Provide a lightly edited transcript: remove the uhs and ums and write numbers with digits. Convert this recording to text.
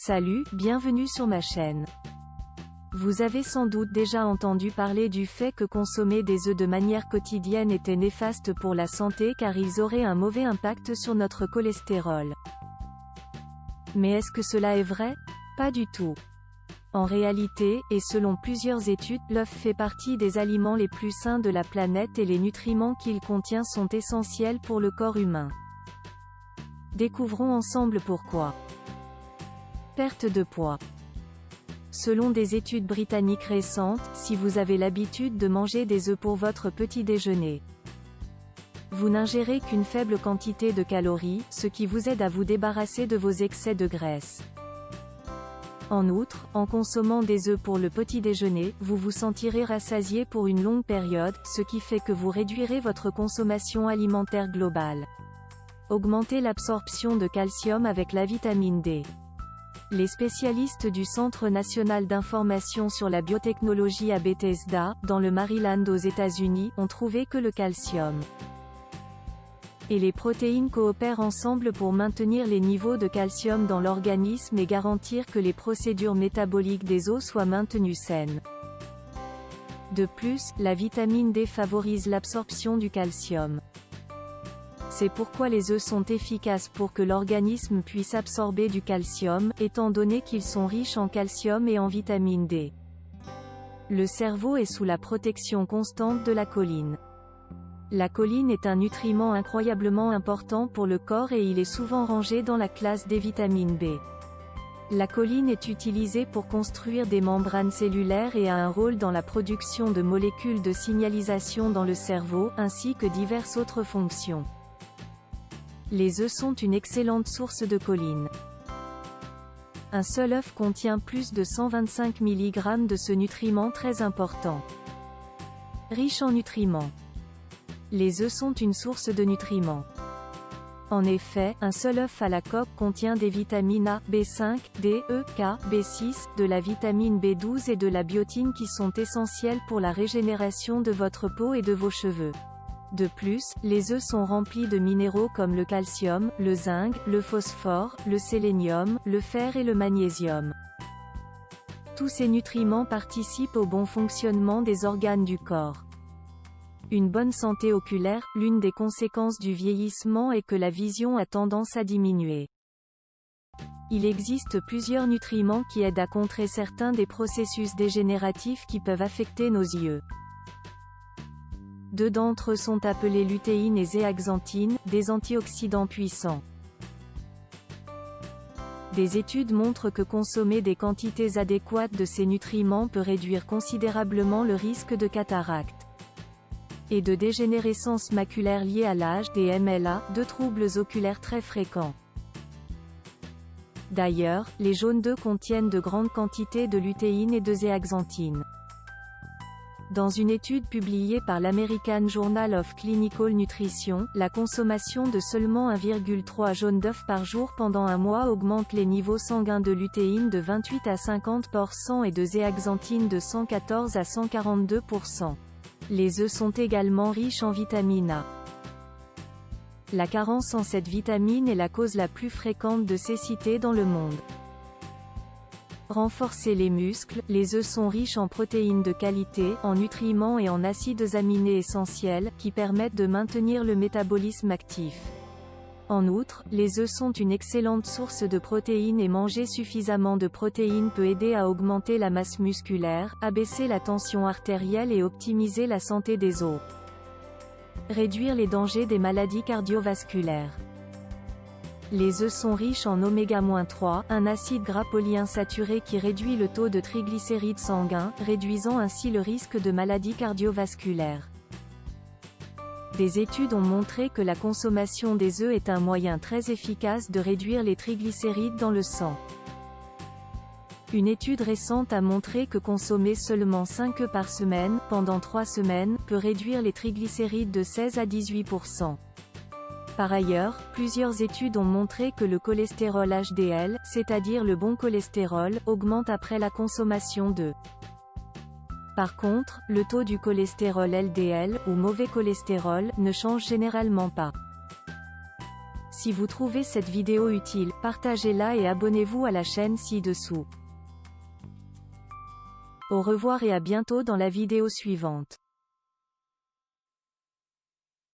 Salut, bienvenue sur ma chaîne. Vous avez sans doute déjà entendu parler du fait que consommer des œufs de manière quotidienne était néfaste pour la santé car ils auraient un mauvais impact sur notre cholestérol. Mais est-ce que cela est vrai? Pas du tout. En réalité, et selon plusieurs études, l'œuf fait partie des aliments les plus sains de la planète et les nutriments qu'il contient sont essentiels pour le corps humain. Découvrons ensemble pourquoi. Perte de poids. Selon des études britanniques récentes, si vous avez l'habitude de manger des œufs pour votre petit déjeuner, vous n'ingérez qu'une faible quantité de calories, ce qui vous aide à vous débarrasser de vos excès de graisse. En outre, en consommant des œufs pour le petit déjeuner, vous vous sentirez rassasié pour une longue période, ce qui fait que vous réduirez votre consommation alimentaire globale. Augmentez l'absorption de calcium avec la vitamine D. Les spécialistes du Centre national d'information sur la biotechnologie à Bethesda, dans le Maryland aux États-Unis, ont trouvé que le calcium et les protéines coopèrent ensemble pour maintenir les niveaux de calcium dans l'organisme et garantir que les procédures métaboliques des os soient maintenues saines. De plus, la vitamine D favorise l'absorption du calcium. C'est pourquoi les œufs sont efficaces pour que l'organisme puisse absorber du calcium, étant donné qu'ils sont riches en calcium et en vitamine D. Le cerveau est sous la protection constante de la choline. La choline est un nutriment incroyablement important pour le corps et il est souvent rangé dans la classe des vitamines B. La choline est utilisée pour construire des membranes cellulaires et a un rôle dans la production de molécules de signalisation dans le cerveau, ainsi que diverses autres fonctions. Les œufs sont une excellente source de choline. Un seul œuf contient plus de 125 mg de ce nutriment très important. Riche en nutriments. Les œufs sont une source de nutriments. En effet, un seul œuf à la coque contient des vitamines A, B5, D, E, K, B6, de la vitamine B12 et de la biotine qui sont essentielles pour la régénération de votre peau et de vos cheveux. De plus, les œufs sont remplis de minéraux comme le calcium, le zinc, le phosphore, le sélénium, le fer et le magnésium. Tous ces nutriments participent au bon fonctionnement des organes du corps. Une bonne santé oculaire, l'une des conséquences du vieillissement est que la vision a tendance à diminuer. Il existe plusieurs nutriments qui aident à contrer certains des processus dégénératifs qui peuvent affecter nos yeux. Deux d'entre eux sont appelés lutéine et zéaxanthine, des antioxydants puissants. Des études montrent que consommer des quantités adéquates de ces nutriments peut réduire considérablement le risque de cataracte et de dégénérescence maculaire liée à l'âge, des MLA, deux troubles oculaires très fréquents. D'ailleurs, les jaunes d'œufs contiennent de grandes quantités de lutéine et de zéaxanthine. Dans une étude publiée par l'American Journal of Clinical Nutrition, la consommation de seulement 1,3 jaune d'œuf par jour pendant un mois augmente les niveaux sanguins de lutéine de 28 à 50% et de zéaxanthine de 114 à 142%. Les œufs sont également riches en vitamine A. La carence en cette vitamine est la cause la plus fréquente de cécité dans le monde. Renforcer les muscles, les œufs sont riches en protéines de qualité, en nutriments et en acides aminés essentiels, qui permettent de maintenir le métabolisme actif. En outre, les œufs sont une excellente source de protéines et manger suffisamment de protéines peut aider à augmenter la masse musculaire, abaisser la tension artérielle et optimiser la santé des os. Réduire les dangers des maladies cardiovasculaires. Les œufs sont riches en oméga-3, un acide gras polyinsaturé qui réduit le taux de triglycérides sanguins, réduisant ainsi le risque de maladies cardiovasculaires. Des études ont montré que la consommation des œufs est un moyen très efficace de réduire les triglycérides dans le sang. Une étude récente a montré que consommer seulement 5 œufs par semaine, pendant 3 semaines, peut réduire les triglycérides de 16 à 18%. Par ailleurs, plusieurs études ont montré que le cholestérol HDL, c'est-à-dire le bon cholestérol, augmente après la consommation d'œufs. Par contre, le taux du cholestérol LDL, ou mauvais cholestérol, ne change généralement pas. Si vous trouvez cette vidéo utile, partagez-la et abonnez-vous à la chaîne ci-dessous. Au revoir et à bientôt dans la vidéo suivante.